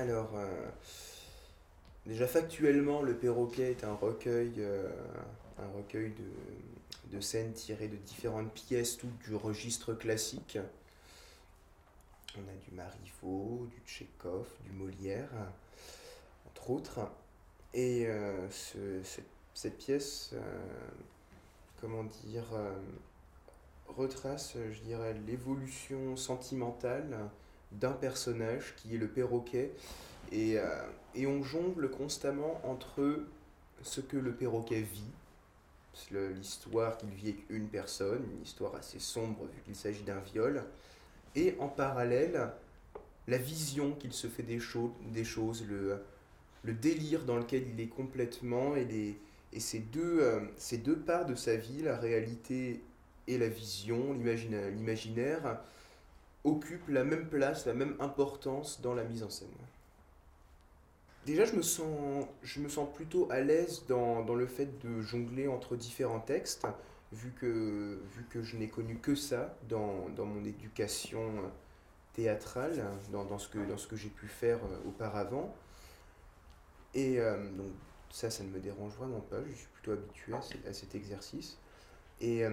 Alors, déjà factuellement, Le Perroquet est un recueil de scènes tirées de différentes pièces, toutes du registre classique. On a du Marivaux, du Tchekhov, du Molière, entre autres. Et cette pièce, comment dire, retrace, je dirais, l'évolution sentimentale d'un personnage qui est le perroquet. Et on jongle constamment entre ce que le perroquet vit, l'histoire qu'il vit avec une personne, une histoire assez sombre vu qu'il s'agit d'un viol, et en parallèle, la vision qu'il se fait des choses, le délire dans lequel il est complètement, et ces deux parts de sa vie, la réalité et la vision, l'imaginaire, occupent la même place, la même importance dans la mise en scène. Déjà, je me sens plutôt à l'aise dans le fait de jongler entre différents textes, vu que je n'ai connu que ça dans mon éducation théâtrale, dans ce que j'ai pu faire auparavant. Et donc, ça ne me dérange vraiment pas, je suis plutôt habitué à cet exercice. Et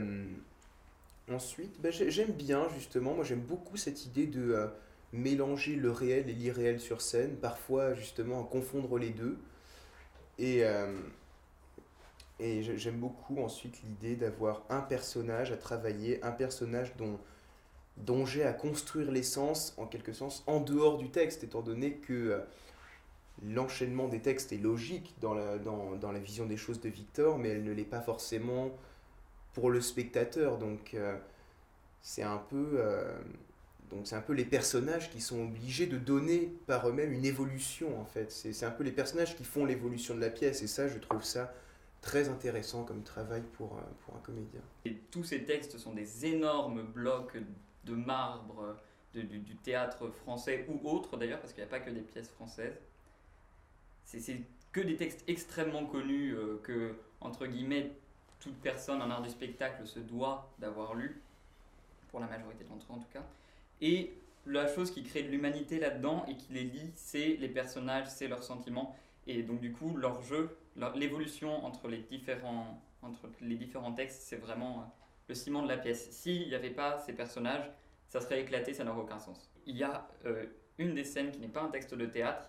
ensuite, j'aime bien justement, moi j'aime beaucoup cette idée de mélanger le réel et l'irréel sur scène, parfois justement confondre les deux. Et, j'aime beaucoup ensuite l'idée d'avoir un personnage à travailler, un personnage dont j'ai à construire l'essence, en quelque sens, en dehors du texte, étant donné que l'enchaînement des textes est logique dans la vision des choses de Victor, mais elle ne l'est pas forcément pour le spectateur. C'est un peu... donc c'est un peu les personnages qui sont obligés de donner par eux-mêmes une évolution en fait. C'est un peu les personnages qui font l'évolution de la pièce et ça je trouve ça très intéressant comme travail pour un comédien. Et tous ces textes sont des énormes blocs de marbre du théâtre français ou autre d'ailleurs parce qu'il n'y a pas que des pièces françaises. C'est que des textes extrêmement connus que, entre guillemets, toute personne en art du spectacle se doit d'avoir lu, pour la majorité d'entre eux en tout cas. Et la chose qui crée de l'humanité là-dedans et qui les lie, c'est les personnages, c'est leurs sentiments. Et donc du coup, leur jeu, l'évolution entre les différents textes, c'est vraiment le ciment de la pièce. S'il n'y avait pas ces personnages, ça serait éclaté, ça n'aurait aucun sens. Il y a une des scènes qui n'est pas un texte de théâtre,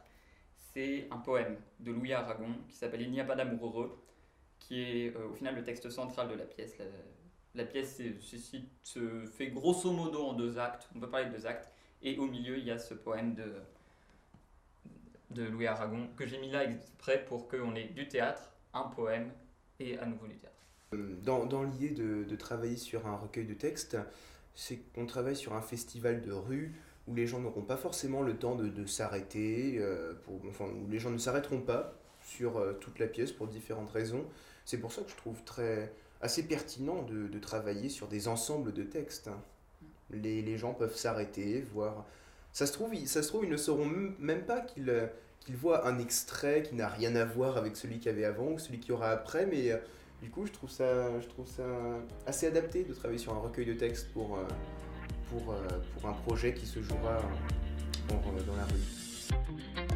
c'est un poème de Louis Aragon qui s'appelle Il n'y a pas d'amour heureux, qui est au final le texte central de la pièce. La pièce se fait grosso modo en deux actes, on peut parler de deux actes, et au milieu il y a ce poème de Louis Aragon que j'ai mis là exprès pour qu'on ait du théâtre, un poème et à nouveau du théâtre. Dans l'idée de travailler sur un recueil de textes, c'est qu'on travaille sur un festival de rue où les gens n'auront pas forcément le temps de s'arrêter, où les gens ne s'arrêteront pas sur toute la pièce pour différentes raisons. C'est pour ça que je trouve assez pertinent de travailler sur des ensembles de textes. Les gens peuvent s'arrêter, voir. Ça se trouve, ils ne sauront même pas qu'ils voient un extrait qui n'a rien à voir avec celui qu'il y avait avant ou celui qu'il y aura après, mais du coup, je trouve ça assez adapté de travailler sur un recueil de textes pour un projet qui se jouera dans la rue.